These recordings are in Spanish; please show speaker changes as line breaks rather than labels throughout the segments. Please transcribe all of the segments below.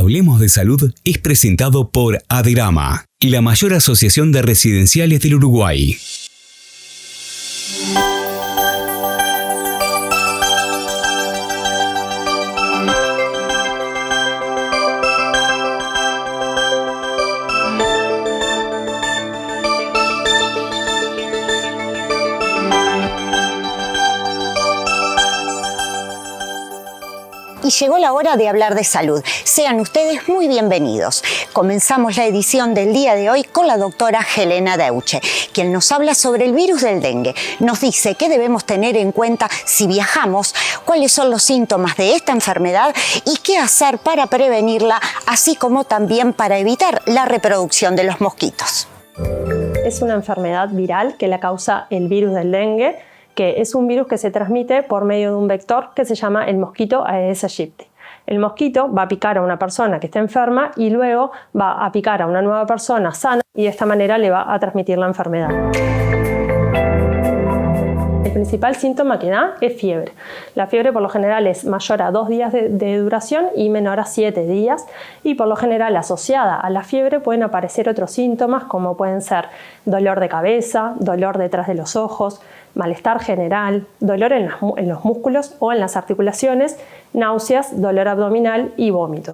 Hablemos de Salud es presentado por Aderama, la mayor asociación de residenciales del Uruguay.
Y llegó la hora de hablar de salud. Sean ustedes muy bienvenidos. Comenzamos la edición del día de hoy con la doctora Helena Deuche, quien nos habla sobre el virus del dengue. Nos dice qué debemos tener en cuenta si viajamos, cuáles son los síntomas de esta enfermedad y qué hacer para prevenirla, así como también para evitar la reproducción de los mosquitos.
Es una enfermedad viral que la causa el virus del dengue, que es un virus que se transmite por medio de un vector que se llama el mosquito Aedes aegypti. El mosquito va a picar a una persona que está enferma y luego va a picar a una nueva persona sana y de esta manera le va a transmitir la enfermedad. El principal síntoma que da es fiebre. La fiebre por lo general es mayor a 2 días de duración y menor a 7 días y por lo general asociada a la fiebre pueden aparecer otros síntomas como pueden ser dolor de cabeza, dolor detrás de los ojos, malestar general, dolor en los músculos o en las articulaciones, náuseas, dolor abdominal y vómito.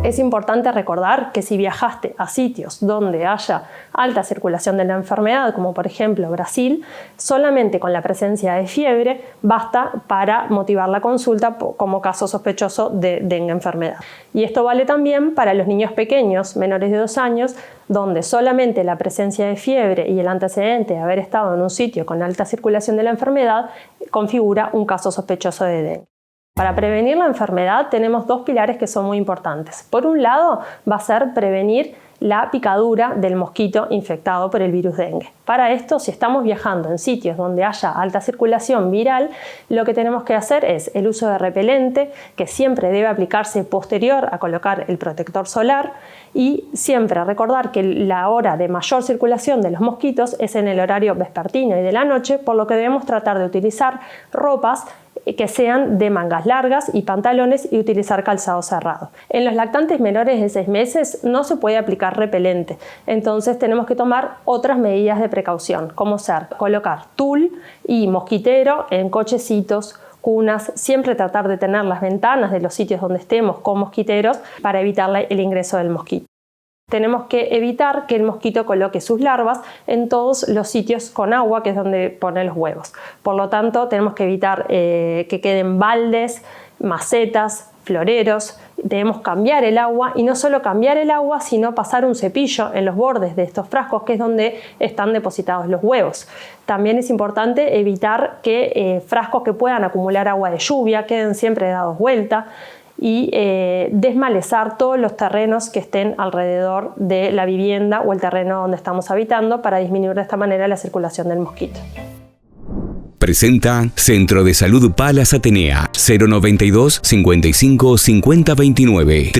Es importante recordar que si viajaste a sitios donde haya alta circulación de la enfermedad, como por ejemplo Brasil, solamente con la presencia de fiebre basta para motivar la consulta como caso sospechoso de dengue enfermedad. Y esto vale también para los niños pequeños, menores de 2 años, donde solamente la presencia de fiebre y el antecedente de haber estado en un sitio con alta circulación de la enfermedad configura un caso sospechoso de dengue. Para prevenir la enfermedad tenemos 2 pilares que son muy importantes. Por un lado va a ser prevenir la picadura del mosquito infectado por el virus dengue. Para esto, si estamos viajando en sitios donde haya alta circulación viral, lo que tenemos que hacer es el uso de repelente, que siempre debe aplicarse posterior a colocar el protector solar, y siempre recordar que la hora de mayor circulación de los mosquitos es en el horario vespertino y de la noche, por lo que debemos tratar de utilizar ropas que sean de mangas largas y pantalones y utilizar calzado cerrado. En los lactantes menores de 6 meses no se puede aplicar repelente, entonces tenemos que tomar otras medidas de precaución, como ser colocar tul y mosquitero en cochecitos, cunas, siempre tratar de tener las ventanas de los sitios donde estemos con mosquiteros para evitar el ingreso del mosquito. Tenemos que evitar que el mosquito coloque sus larvas en todos los sitios con agua, que es donde pone los huevos. Por lo tanto, tenemos que evitar que queden baldes, macetas, floreros. Debemos cambiar el agua y no solo cambiar el agua, sino pasar un cepillo en los bordes de estos frascos, que es donde están depositados los huevos. También es importante evitar que frascos que puedan acumular agua de lluvia queden siempre dados vuelta, y desmalezar todos los terrenos que estén alrededor de la vivienda o el terreno donde estamos habitando para disminuir de esta manera la circulación del mosquito.
Presenta Centro de Salud Palas Atenea, 092 55 50 29,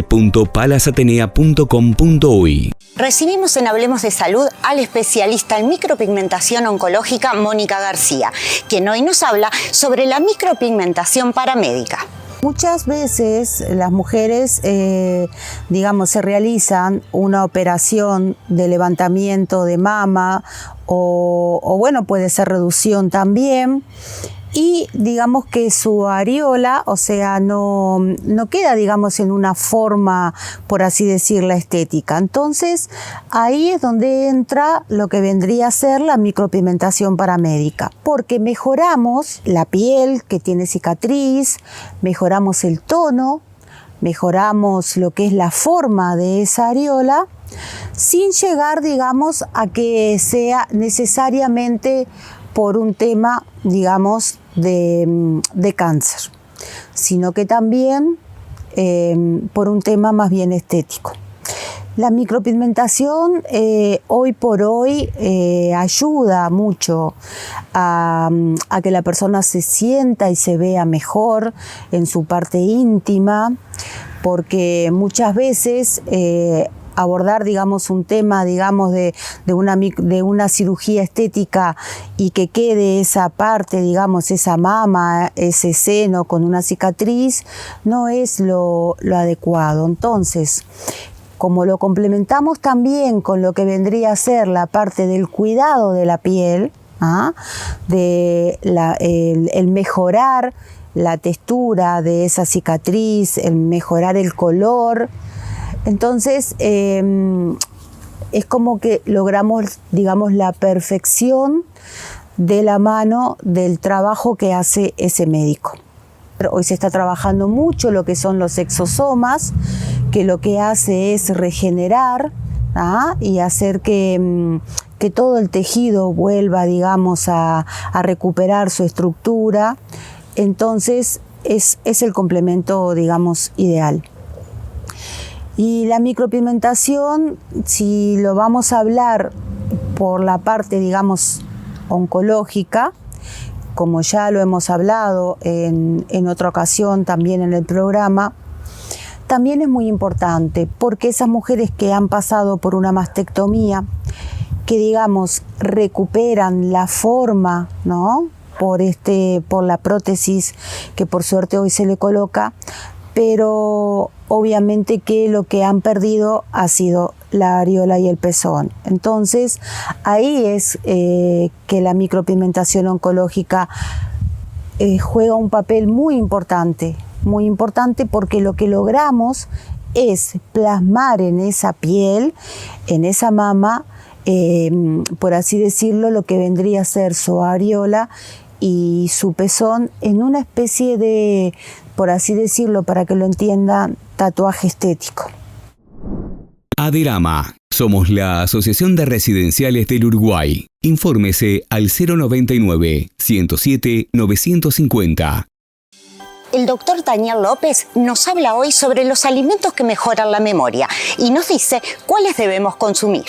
www.palasatenea.com.uy.
Recibimos en Hablemos de Salud al especialista en micropigmentación oncológica Mónica García, quien hoy nos habla sobre la micropigmentación paramédica.
Muchas veces las mujeres, se realizan una operación de levantamiento de mama o bueno, puede ser reducción también. Y digamos que su areola, o sea, no queda, digamos, en una forma, por así decirla, estética. Entonces, ahí es donde entra lo que vendría a ser la micropigmentación paramédica, porque mejoramos la piel que tiene cicatriz, mejoramos el tono, mejoramos lo que es la forma de esa areola, sin llegar, digamos, a que sea necesariamente por un tema, digamos, de cáncer, sino que también por un tema más bien estético. La micropigmentación hoy por hoy ayuda mucho a que la persona se sienta y se vea mejor en su parte íntima, porque muchas veces abordar, digamos, un tema, digamos, de una cirugía estética y que quede esa parte, digamos, esa mama, ese seno con una cicatriz, no es lo adecuado. Entonces, como lo complementamos también con lo que vendría a ser la parte del cuidado de la piel, el mejorar la textura de esa cicatriz, el mejorar el color, entonces es como que logramos, digamos, la perfección de la mano del trabajo que hace ese médico. Hoy se está trabajando mucho lo que son los exosomas, que lo que hace es regenerar y hacer que todo el tejido vuelva, digamos, a recuperar su estructura. Entonces es el complemento, digamos, ideal. Y la micropigmentación, si lo vamos a hablar por la parte, digamos, oncológica, como ya lo hemos hablado en otra ocasión también en el programa, también es muy importante porque esas mujeres que han pasado por una mastectomía, que digamos recuperan la forma, ¿no?, por la prótesis que por suerte hoy se le coloca, pero obviamente que lo que han perdido ha sido la areola y el pezón. Entonces ahí es que la micropigmentación oncológica juega un papel muy importante porque lo que logramos es plasmar en esa piel, en esa mama, por así decirlo, lo que vendría a ser su areola y su pezón en una especie de, por así decirlo, para que lo entiendan, tatuaje estético.
Aderama. Somos la Asociación de Residenciales del Uruguay. Infórmese al 099-107-950.
El doctor Daniel López nos habla hoy sobre los alimentos que mejoran la memoria y nos dice cuáles debemos consumir.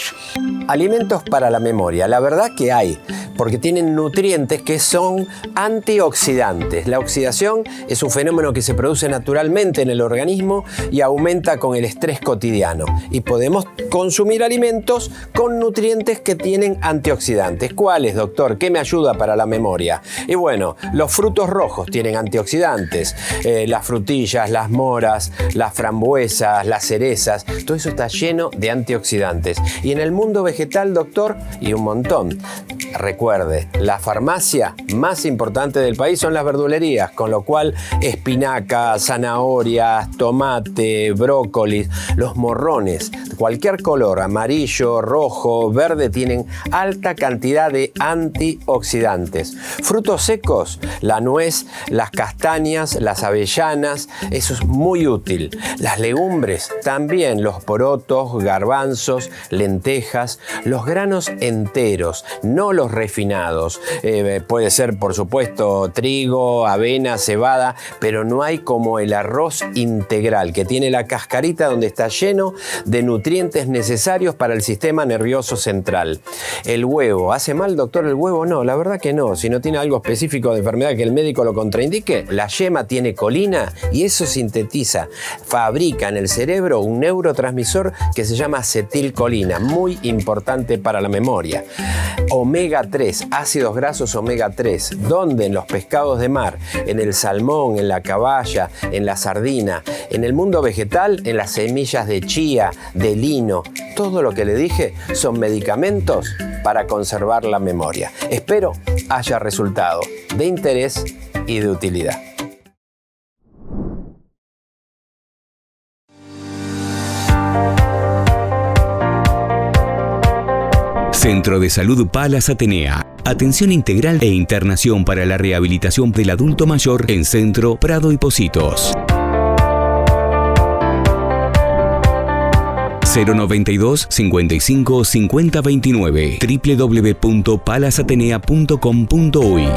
Alimentos para la memoria, la verdad que hay, porque tienen nutrientes que son antioxidantes. La oxidación es un fenómeno que se produce naturalmente en el organismo y aumenta con el estrés cotidiano. Y podemos consumir alimentos con nutrientes que tienen antioxidantes. ¿Cuáles, doctor? ¿Qué me ayuda para la memoria? Y bueno, los frutos rojos tienen antioxidantes. Las frutillas, las moras, las frambuesas, las cerezas, todo eso está lleno de antioxidantes. Y en el mundo vegetal, doctor, y un montón. Recuerde, la farmacia más importante del país son las verdulerías, con lo cual espinaca, zanahorias, tomate, brócoli, los morrones, cualquier color, amarillo, rojo, verde, tienen alta cantidad de antioxidantes. Frutos secos, la nuez, las castañas, las avellanas, eso es muy útil. Las legumbres también, los porotos, garbanzos, lentejas, los granos enteros, no los refinados. Puede ser, por supuesto, trigo, avena, cebada, pero no hay como el arroz integral, que tiene la cascarita donde está lleno de nutrientes necesarios para el sistema nervioso central. El huevo, ¿hace mal, doctor, el huevo? No, la verdad que no. Si no tiene algo específico de enfermedad que el médico lo contraindique, la yema tiene colina y eso sintetiza, fabrica en el cerebro un neurotransmisor que se llama acetilcolina, muy importante para la memoria. Omega 3, ácidos grasos omega 3, ¿dónde? En los pescados de mar, en el salmón, en la caballa, en la sardina, en el mundo vegetal, en las semillas de chía, de lino. Todo lo que le dije son medicamentos para conservar la memoria. Espero haya resultado de interés y de utilidad.
Centro de Salud Palas Atenea. Atención integral e internación para la rehabilitación del adulto mayor en Centro, Prado y Pocitos. 092 55 50 29 www.palasatenea.com.uy.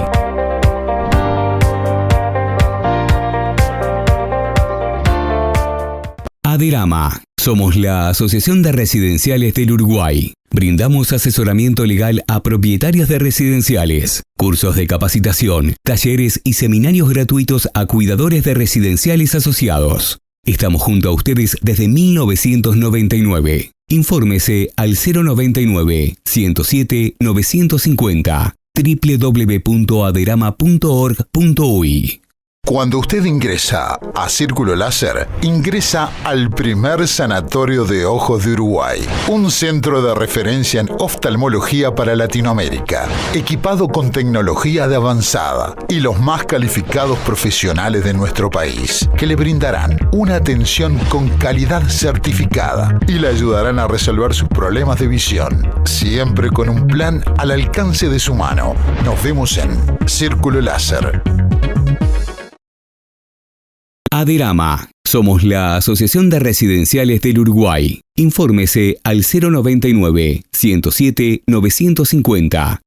Aderama. Somos la Asociación de Residenciales del Uruguay. Brindamos asesoramiento legal a propietarios de residenciales, cursos de capacitación, talleres y seminarios gratuitos a cuidadores de residenciales asociados. Estamos junto a ustedes desde 1999. Infórmese al 099-107-950 www.aderama.org.uy.
Cuando usted ingresa a Círculo Láser, ingresa al primer sanatorio de ojos de Uruguay, un centro de referencia en oftalmología para Latinoamérica, equipado con tecnología de avanzada y los más calificados profesionales de nuestro país, que le brindarán una atención con calidad certificada y le ayudarán a resolver sus problemas de visión, siempre con un plan al alcance de su mano. Nos vemos en Círculo Láser.
Aderama. Somos la Asociación de Residenciales del Uruguay. Infórmese al 099-107-950.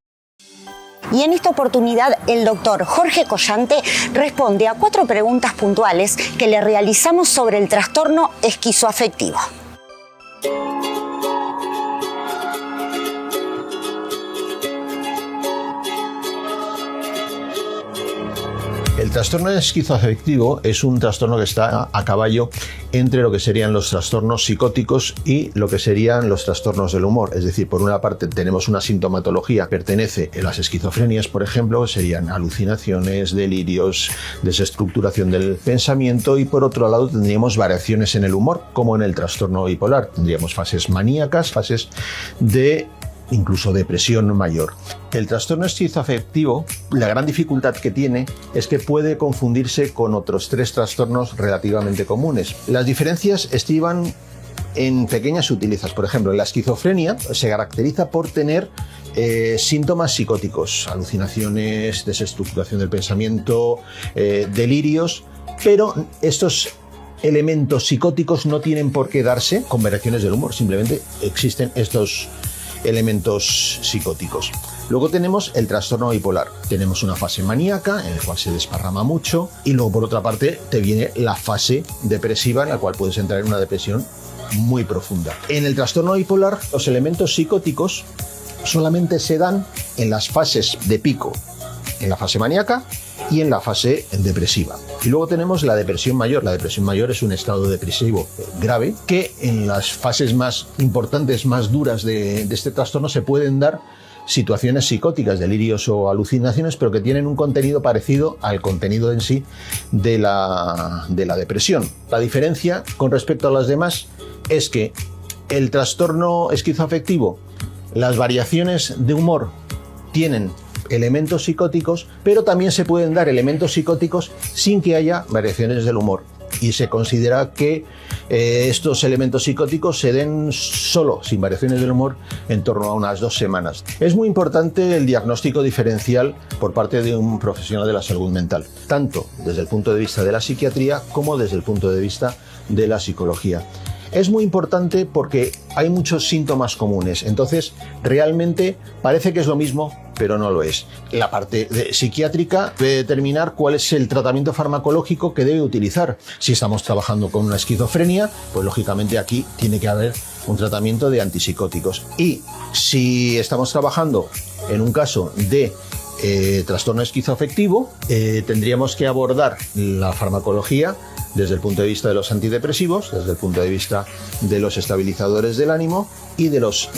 Y en esta oportunidad el doctor Jorge Collante responde a 4 preguntas puntuales que le realizamos sobre el trastorno esquizoafectivo.
El trastorno esquizoafectivo es un trastorno que está a caballo entre lo que serían los trastornos psicóticos y lo que serían los trastornos del humor. Es decir, por una parte tenemos una sintomatología que pertenece a las esquizofrenias, por ejemplo, que serían alucinaciones, delirios, desestructuración del pensamiento, y por otro lado tendríamos variaciones en el humor, como en el trastorno bipolar. Tendríamos fases maníacas, fases de incluso depresión mayor. El trastorno esquizoafectivo, la gran dificultad que tiene es que puede confundirse con otros 3 trastornos relativamente comunes. Las diferencias estriban en pequeñas sutilezas. Por ejemplo, la esquizofrenia se caracteriza por tener síntomas psicóticos, alucinaciones, desestructuración del pensamiento, delirios, pero estos elementos psicóticos no tienen por qué darse con variaciones del humor, simplemente existen estos elementos psicóticos. Luego tenemos el trastorno bipolar. Tenemos una fase maníaca en la cual se desparrama mucho, y luego por otra parte te viene la fase depresiva en la cual puedes entrar en una depresión muy profunda. En el trastorno bipolar los elementos psicóticos solamente se dan en las fases de pico, en la fase maníaca y en la fase depresiva. Y luego tenemos la depresión mayor. La depresión mayor es un estado depresivo grave que en las fases más importantes, más duras de este trastorno se pueden dar situaciones psicóticas, delirios o alucinaciones, pero que tienen un contenido parecido al contenido en sí de la depresión. La diferencia con respecto a las demás es que el trastorno esquizoafectivo, las variaciones de humor tienen elementos psicóticos, pero también se pueden dar elementos psicóticos sin que haya variaciones del humor. Y se considera que estos elementos psicóticos se den solo, sin variaciones del humor, en torno a unas 2 semanas. Es muy importante el diagnóstico diferencial por parte de un profesional de la salud mental, tanto desde el punto de vista de la psiquiatría como desde el punto de vista de la psicología. Es muy importante porque hay muchos síntomas comunes, entonces realmente parece que es lo mismo, pero no lo es. La parte psiquiátrica debe determinar cuál es el tratamiento farmacológico que debe utilizar. Si estamos trabajando con una esquizofrenia, pues lógicamente aquí tiene que haber un tratamiento de antipsicóticos. Y si estamos trabajando en un caso de trastorno esquizoafectivo, tendríamos que abordar la farmacología desde el punto de vista de los antidepresivos, desde el punto de vista de los estabilizadores del ánimo y de los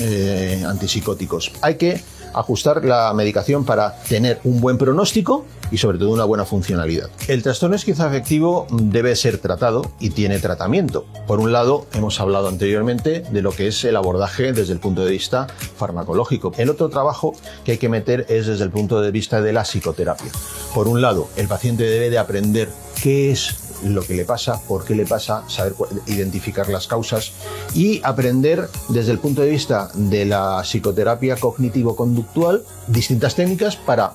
antipsicóticos. Hay que ajustar la medicación para tener un buen pronóstico y sobre todo una buena funcionalidad. El trastorno esquizoafectivo debe ser tratado y tiene tratamiento. Por un lado, hemos hablado anteriormente de lo que es el abordaje desde el punto de vista farmacológico. El otro trabajo que hay que meter es desde el punto de vista de la psicoterapia. Por un lado, el paciente debe de aprender qué es lo que le pasa, por qué le pasa, saber identificar las causas y aprender desde el punto de vista de la psicoterapia cognitivo-conductual distintas técnicas para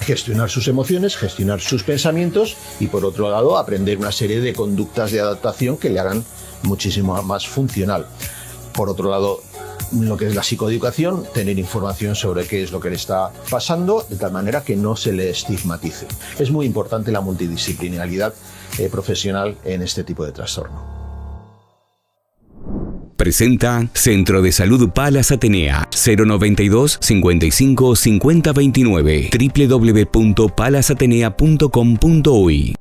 gestionar sus emociones, gestionar sus pensamientos y por otro lado aprender una serie de conductas de adaptación que le hagan muchísimo más funcional. Por otro lado, lo que es la psicoeducación, tener información sobre qué es lo que le está pasando, de tal manera que no se le estigmatice. Es muy importante la multidisciplinariedad profesional en este tipo de trastorno.
Presenta Centro de Salud Palas Atenea 092 55 50 29 www.palasatenea.com.uy.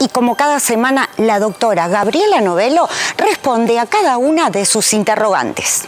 Y como cada semana, la doctora Gabriela Novello responde a cada una de sus interrogantes.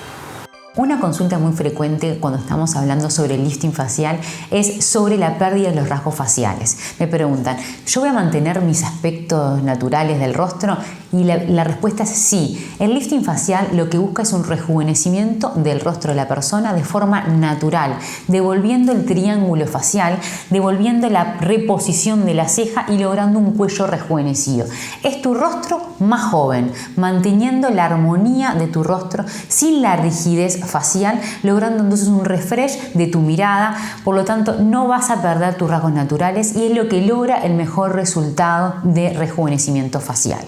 Una consulta muy frecuente cuando estamos hablando sobre el lifting facial es sobre la pérdida de los rasgos faciales. Me preguntan, ¿yo voy a mantener mis aspectos naturales del rostro? Y la respuesta es sí. El lifting facial lo que busca es un rejuvenecimiento del rostro de la persona de forma natural, devolviendo el triángulo facial, devolviendo la reposición de la ceja y logrando un cuello rejuvenecido. Es tu rostro más joven, manteniendo la armonía de tu rostro sin la rigidez facial, logrando entonces un refresh de tu mirada. Por lo tanto, no vas a perder tus rasgos naturales y es lo que logra el mejor resultado de rejuvenecimiento facial.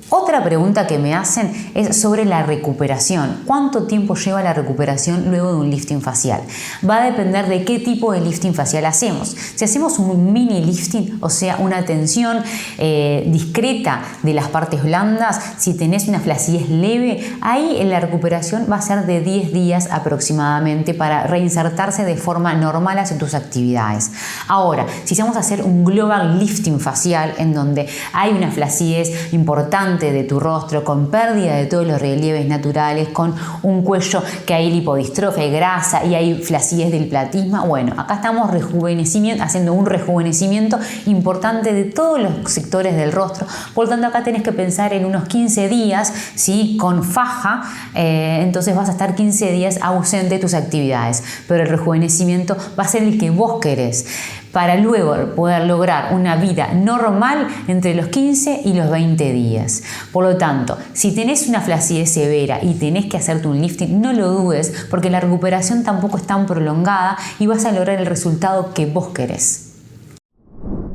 Otra pregunta que me hacen es sobre la recuperación. ¿Cuánto tiempo lleva la recuperación luego de un lifting facial? Va a depender de qué tipo de lifting facial hacemos. Si hacemos un mini lifting, o sea, una tensión discreta de las partes blandas, si tenés una flacidez leve, ahí la recuperación va a ser de 10 días aproximadamente para reinsertarse de forma normal hacia tus actividades. Ahora, si vamos a hacer un global lifting facial en donde hay una flacidez importante de tu rostro, con pérdida de todos los relieves naturales, con un cuello que hay lipodistrofia, hay grasa y hay flacidez del platisma, bueno, acá estamos haciendo un rejuvenecimiento importante de todos los sectores del rostro. Por lo tanto, acá tenés que pensar en unos 15 días, ¿sí? Con faja, entonces vas a estar 15 días ausente de tus actividades, pero el rejuvenecimiento va a ser el que vos querés, para luego poder lograr una vida normal entre los 15 y los 20 días. Por lo tanto, si tenés una flacidez severa y tenés que hacerte un lifting, no lo dudes, porque la recuperación tampoco es tan prolongada y vas a lograr el resultado que vos querés.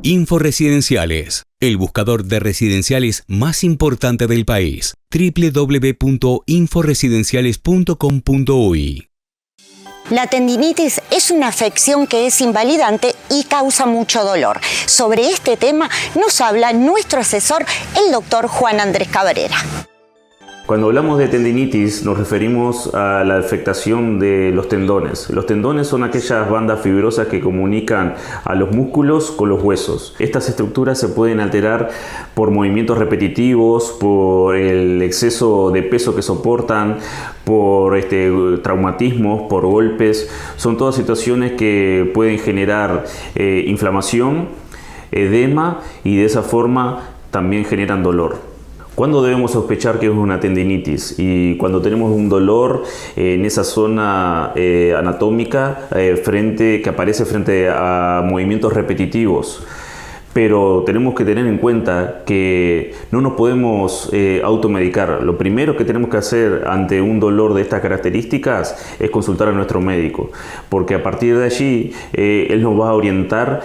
Inforesidenciales, el buscador de residenciales más importante del país. www.inforesidenciales.com.uy.
La tendinitis es una afección que es invalidante y causa mucho dolor. Sobre este tema nos habla nuestro asesor, el doctor Juan Andrés Cabrera.
Cuando hablamos de tendinitis nos referimos a la afectación de los tendones. Los tendones son aquellas bandas fibrosas que comunican a los músculos con los huesos. Estas estructuras se pueden alterar por movimientos repetitivos, por el exceso de peso que soportan, por traumatismos, por golpes. Son todas situaciones que pueden generar inflamación, edema y de esa forma también generan dolor. ¿Cuándo debemos sospechar que es una tendinitis? Y cuando tenemos un dolor en esa zona anatómica que aparece frente a movimientos repetitivos. Pero tenemos que tener en cuenta que no nos podemos automedicar. Lo primero que tenemos que hacer ante un dolor de estas características es consultar a nuestro médico, porque a partir de allí él nos va a orientar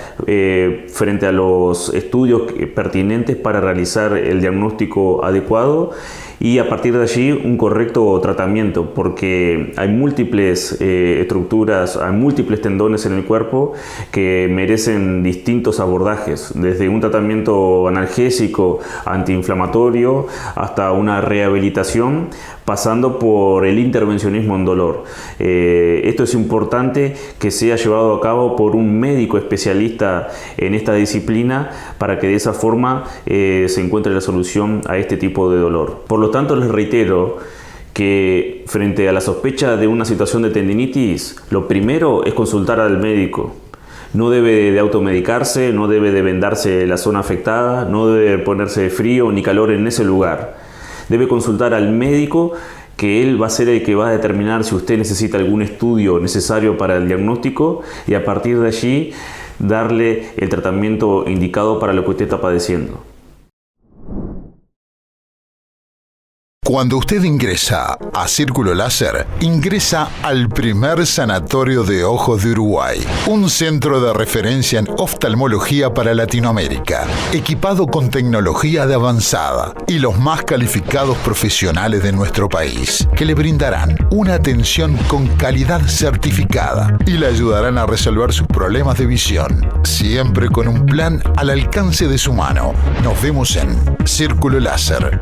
frente a los estudios pertinentes para realizar el diagnóstico adecuado y a partir de allí un correcto tratamiento, porque hay múltiples estructuras, hay múltiples tendones en el cuerpo que merecen distintos abordajes, desde un tratamiento analgésico, antiinflamatorio, hasta una rehabilitación, pasando por el intervencionismo en dolor. Esto es importante que sea llevado a cabo por un médico especialista en esta disciplina para que de esa forma se encuentre la solución a este tipo de dolor. Por lo tanto, les reitero que frente a la sospecha de una situación de tendinitis, lo primero es consultar al médico. No debe de automedicarse, no debe de vendarse la zona afectada, no debe ponerse frío ni calor en ese lugar. Debe consultar al médico, que él va a ser el que va a determinar si usted necesita algún estudio necesario para el diagnóstico y a partir de allí darle el tratamiento indicado para lo que usted está padeciendo.
Cuando usted ingresa a Círculo Láser, ingresa al primer sanatorio de ojos de Uruguay, un centro de referencia en oftalmología para Latinoamérica, equipado con tecnología de avanzada y los más calificados profesionales de nuestro país, que le brindarán una atención con calidad certificada y le ayudarán a resolver sus problemas de visión, siempre con un plan al alcance de su mano. Nos vemos en Círculo Láser.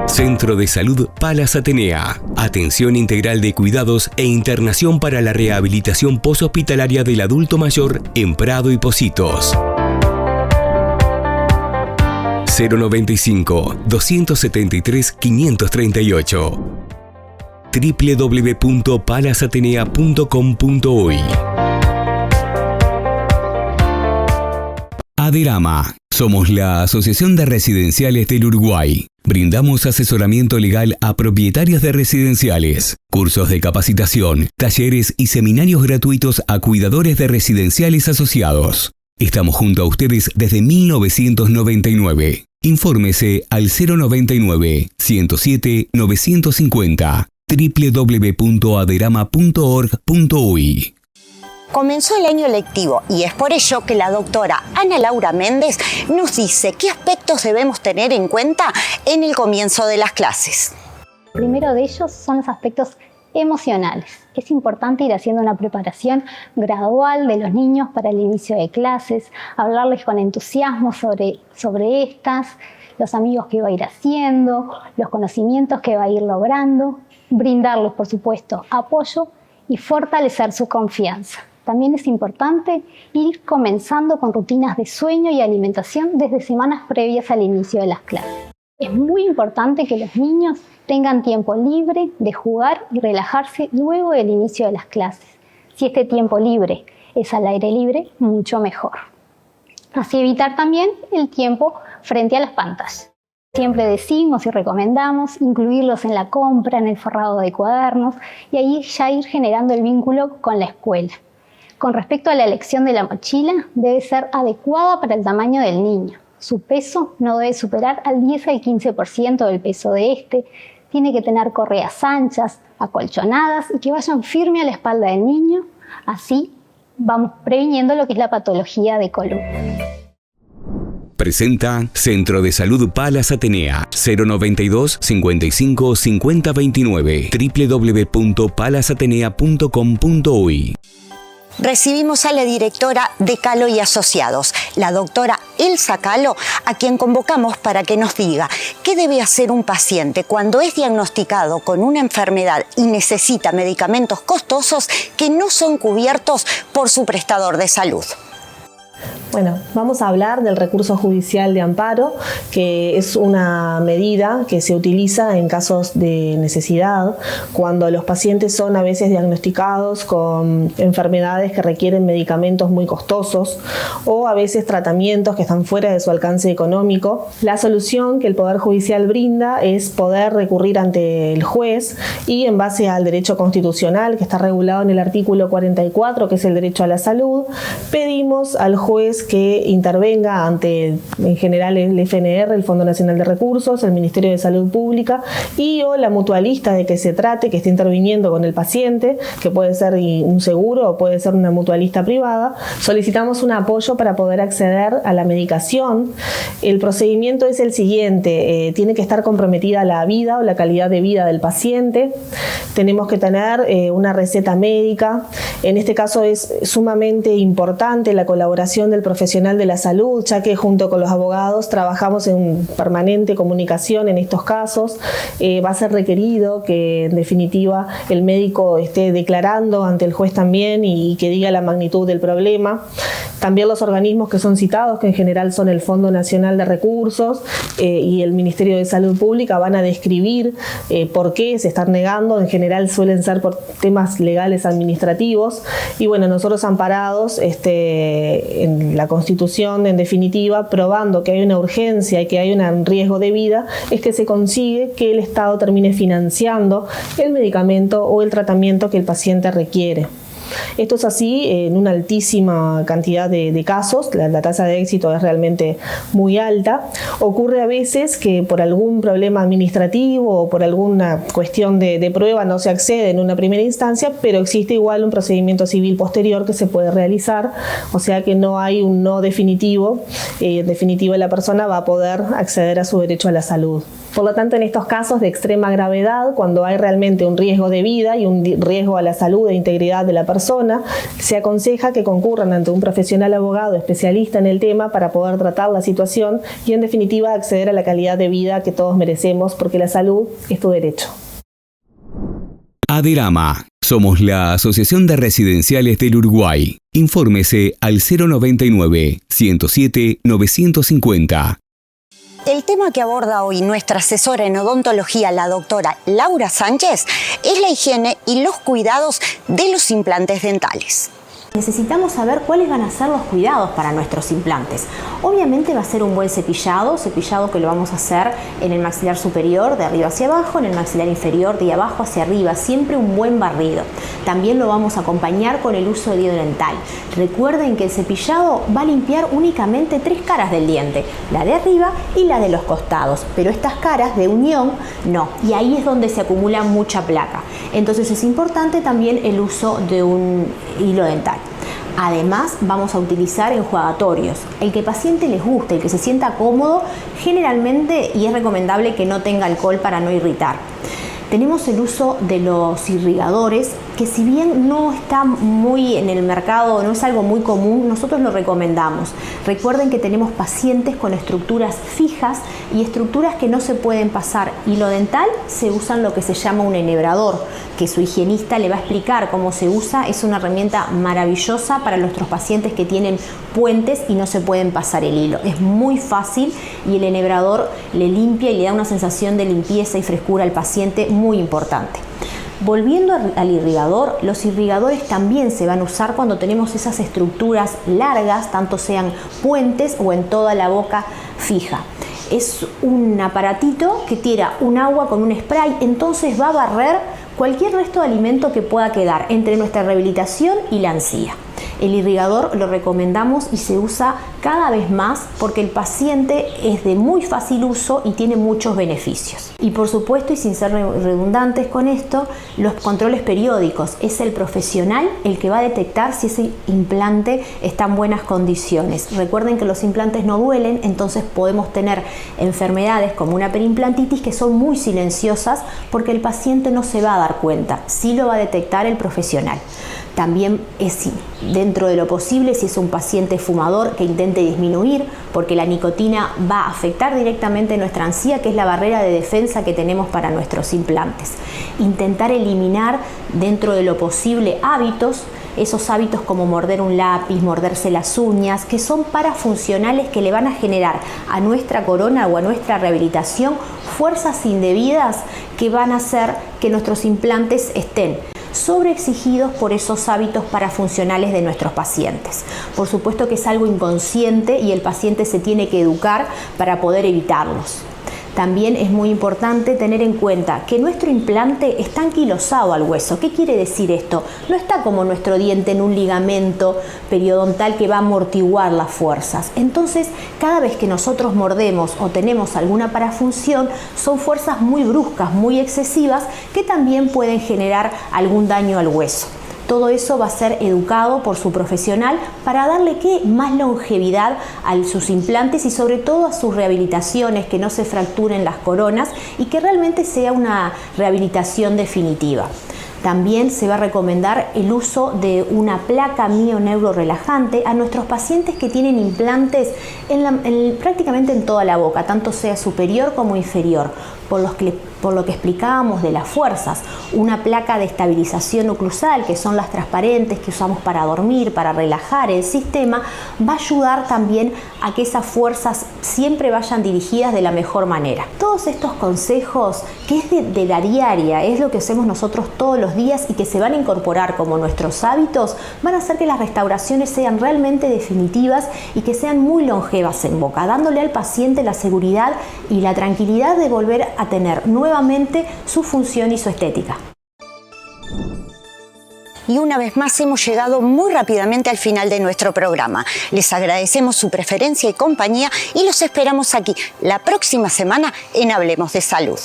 Centro Centro de Salud Palas Atenea. Atención integral de cuidados e internación para la rehabilitación poshospitalaria del adulto mayor en Prado y Pocitos. 095-273-538. www.palasatenea.com.uy. Aderama. Somos la Asociación de Residenciales del Uruguay. Brindamos asesoramiento legal a propietarias de residenciales, cursos de capacitación, talleres y seminarios gratuitos a cuidadores de residenciales asociados. Estamos junto a ustedes desde 1999. Infórmese al 099-107-950 www.aderama.org.uy.
Comenzó el año lectivo y es por ello que la doctora Ana Laura Méndez nos dice qué aspectos debemos tener en cuenta en el comienzo de las clases.
El primero de ellos son los aspectos emocionales. Es importante ir haciendo una preparación gradual de los niños para el inicio de clases, hablarles con entusiasmo sobre estas, los amigos que va a ir haciendo, los conocimientos que va a ir logrando, brindarles, por supuesto, apoyo y fortalecer su confianza. También es importante ir comenzando con rutinas de sueño y alimentación desde semanas previas al inicio de las clases. Es muy importante que los niños tengan tiempo libre de jugar y relajarse luego del inicio de las clases. Si este tiempo libre es al aire libre, mucho mejor. Así evitar también el tiempo frente a las pantallas. Siempre decimos y recomendamos incluirlos en la compra, en el forrado de cuadernos y ahí ya ir generando el vínculo con la escuela. Con respecto a la elección de la mochila, debe ser adecuada para el tamaño del niño. Su peso no debe superar al 10 al 15% del peso de este. Tiene que tener correas anchas, acolchonadas y que vayan firme a la espalda del niño. Así vamos previniendo lo que es la patología de columna.
Presenta Centro de Salud Palas Atenea. 092 55 50 29. www.palasatenea.com.uy.
Recibimos a la directora de Calo y Asociados, la doctora Elsa Calo, a quien convocamos para que nos diga qué debe hacer un paciente cuando es diagnosticado con una enfermedad y necesita medicamentos costosos que no son cubiertos por su prestador de salud.
Bueno, vamos a hablar del recurso judicial de amparo, que es una medida que se utiliza en casos de necesidad, cuando los pacientes son a veces diagnosticados con enfermedades que requieren medicamentos muy costosos o a veces tratamientos que están fuera de su alcance económico. La solución que el Poder Judicial brinda es poder recurrir ante el juez y en base al derecho constitucional que está regulado en el artículo 44, que es el derecho a la salud, pedimos al juez que intervenga ante, en general, el FNR, el Fondo Nacional de Recursos, el Ministerio de Salud Pública y o la mutualista de que se trate, que esté interviniendo con el paciente, que puede ser un seguro o puede ser una mutualista privada. Solicitamos un apoyo para poder acceder a la medicación. El procedimiento es el siguiente: tiene que estar comprometida la vida o la calidad de vida del paciente. Tenemos que tener una receta médica. En este caso es sumamente importante la colaboración del profesional de la salud, ya que junto con los abogados trabajamos en permanente comunicación en estos casos. Va a ser requerido que en definitiva el médico esté declarando ante el juez también y que diga la magnitud del problema. También los organismos que son citados, que en general son el Fondo Nacional de Recursos y el Ministerio de Salud Pública, van a describir por qué se están negando. En general suelen ser por temas legales administrativos y bueno, nosotros amparados en la Constitución, en definitiva, probando que hay una urgencia y que hay un riesgo de vida, es que se consigue que el Estado termine financiando el medicamento o el tratamiento que el paciente requiere. Esto es así en una altísima cantidad de casos, la tasa de éxito es realmente muy alta. Ocurre a veces que por algún problema administrativo o por alguna cuestión de prueba no se accede en una primera instancia, pero existe igual un procedimiento civil posterior que se puede realizar, o sea que no hay un no definitivo. En definitiva, la persona va a poder acceder a su derecho a la salud. Por lo tanto, en estos casos de extrema gravedad, cuando hay realmente un riesgo de vida y un riesgo a la salud e integridad de la persona, se aconseja que concurran ante un profesional abogado especialista en el tema para poder tratar la situación y, en definitiva, acceder a la calidad de vida que todos merecemos, porque la salud es tu derecho.
Aderama. Somos la Asociación de Residenciales del Uruguay. Infórmese al 099-107-950.
El tema que aborda hoy nuestra asesora en odontología, la doctora Laura Sánchez, es la higiene y los cuidados de los implantes dentales.
Necesitamos saber cuáles van a ser los cuidados para nuestros implantes. Obviamente va a ser un buen cepillado que lo vamos a hacer en el maxilar superior de arriba hacia abajo, en el maxilar inferior de abajo hacia arriba, siempre un buen barrido. También lo vamos a acompañar con el uso del hilo dental. Recuerden que el cepillado va a limpiar únicamente 3 caras del diente, la de arriba y la de los costados, pero estas caras de unión no, y ahí es donde se acumula mucha placa. Entonces es importante también el uso de un hilo dental. Además, vamos a utilizar enjuagatorios, el que al paciente les guste, el que se sienta cómodo, generalmente, y es recomendable que no tenga alcohol para no irritar. Tenemos el uso de los irrigadores, que si bien no está muy en el mercado, no es algo muy común, nosotros lo recomendamos. Recuerden que tenemos pacientes con estructuras fijas y estructuras que no se pueden pasar. Hilo dental, se usan lo que se llama un enhebrador, que su higienista le va a explicar cómo se usa. Es una herramienta maravillosa para nuestros pacientes que tienen puentes y no se pueden pasar el hilo. Es muy fácil y el enhebrador le limpia y le da una sensación de limpieza y frescura al paciente muy importante. Volviendo al irrigador, los irrigadores también se van a usar cuando tenemos esas estructuras largas, tanto sean puentes o en toda la boca fija. Es un aparatito que tira un agua con un spray, entonces va a barrer cualquier resto de alimento que pueda quedar entre nuestra rehabilitación y la encía. El irrigador lo recomendamos y se usa cada vez más porque el paciente es de muy fácil uso y tiene muchos beneficios. Y por supuesto, y sin ser redundantes con esto, los controles periódicos. Es el profesional el que va a detectar si ese implante está en buenas condiciones. Recuerden que los implantes no duelen, entonces podemos tener enfermedades como una perimplantitis que son muy silenciosas porque el paciente no se va a dar cuenta. Sí lo va a detectar el profesional. También es dentro de lo posible, si es un paciente fumador, que intente disminuir, porque la nicotina va a afectar directamente nuestra encía, que es la barrera de defensa que tenemos para nuestros implantes. Intentar eliminar dentro de lo posible hábitos, esos hábitos como morder un lápiz, morderse las uñas, que son parafuncionales que le van a generar a nuestra corona o a nuestra rehabilitación fuerzas indebidas que van a hacer que nuestros implantes estén sobreexigidos por esos hábitos parafuncionales de nuestros pacientes. Por supuesto que es algo inconsciente y el paciente se tiene que educar para poder evitarlos. También es muy importante tener en cuenta que nuestro implante está anquilosado al hueso. ¿Qué quiere decir esto? No está como nuestro diente en un ligamento periodontal que va a amortiguar las fuerzas. Entonces, cada vez que nosotros mordemos o tenemos alguna parafunción, son fuerzas muy bruscas, muy excesivas, que también pueden generar algún daño al hueso. Todo eso va a ser educado por su profesional para darle más longevidad a sus implantes y sobre todo a sus rehabilitaciones, que no se fracturen las coronas y que realmente sea una rehabilitación definitiva. También se va a recomendar el uso de una placa mioneurorelajante a nuestros pacientes que tienen implantes prácticamente en toda la boca, tanto sea superior como inferior, por lo que explicábamos de las fuerzas. Una placa de estabilización oclusal, que son las transparentes que usamos para dormir, para relajar el sistema, va a ayudar también a que esas fuerzas siempre vayan dirigidas de la mejor manera. Todos estos consejos, que es de la diaria, es lo que hacemos nosotros todos los días y que se van a incorporar como nuestros hábitos, van a hacer que las restauraciones sean realmente definitivas y que sean muy longevas en boca, dándole al paciente la seguridad y la tranquilidad de volver a tener nuevamente su función y su estética.
Y una vez más hemos llegado muy rápidamente al final de nuestro programa. Les agradecemos su preferencia y compañía y los esperamos aquí la próxima semana en Hablemos de Salud.